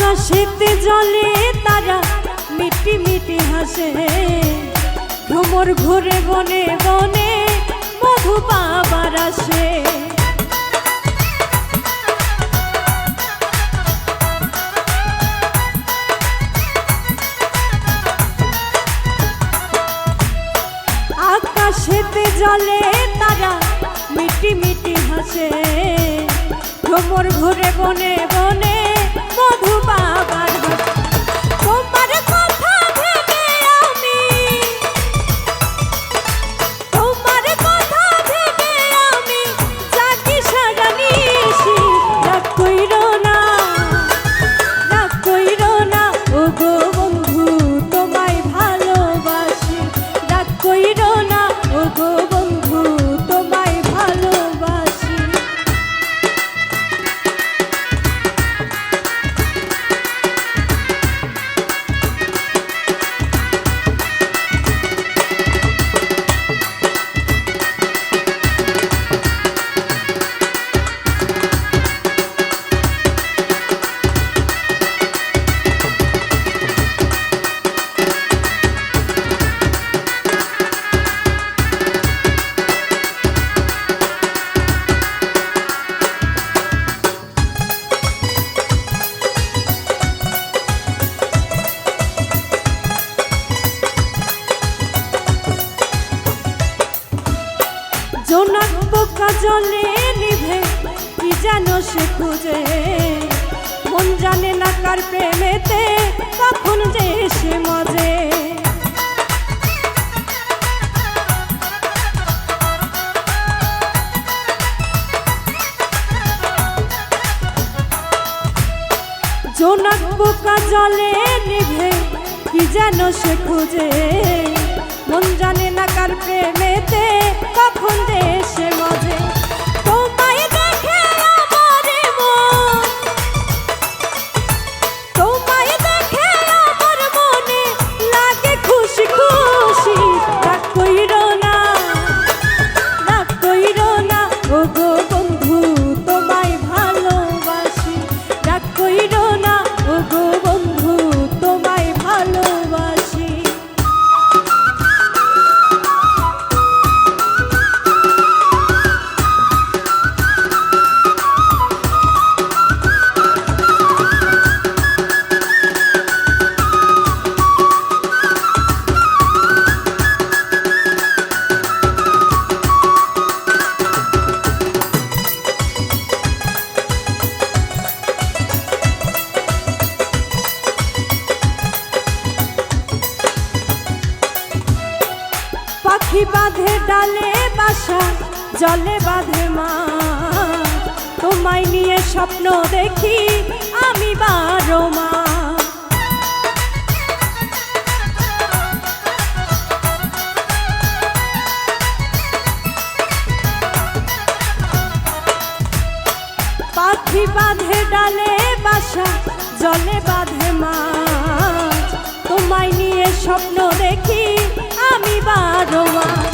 আকাশেতে জলে তারা মিটি মিটি হাসে, ভ্রমর ঘুরে বনে বনে মধু পাবার আসে। আকাশেতে জলে তারা মিটি মিটি হাসে, ভ্রমর ঘুরে বনে বনে মধু পাবার হাসে। তোমার কথা ভেবে আমি, তোমার কথা ভেবে আমি জাগি সারা নিশি। রাগ কইরো না, রাগ কইরো না ও গো বন্ধু, তোমায় ভালোবাসি। রাগ কইরো না ও গো বন্ধু, তোমায় ভালোবাসি। জোনাক পোকা জলে নিভে কি যেন সে খুঁজে, মন জানে না কার প্রেমেতে কখন যে সে মজে। জোনাক পোকা জলে নিভে কি যেন সে খুঁজে, মন জানে না কার প্রেমেতে কখন যে সে মজে। তোমায় দেখে আমার মন, তোমায় দেখে আমার মনে লাগে খুশি খুশি। রাগ কইরো না, রাগ কইরো না ও গো বন্ধু, তোমায় ভালোবাসি। রাগ কইরো না ও গো বন্ধু, তোমায় ভালোবাসি। পাখি বাঁধে ডালে বাসা, জলে বাঁধে মা, তোমায় নিয়ে স্বপ্ন দেখি আমি 12 মাস। পাখি বাঁধে ডালে বাসা, জলে বাঁধে মা, তোমায় নিয়ে স্বপ্ন দেখি আমি 12 মাস।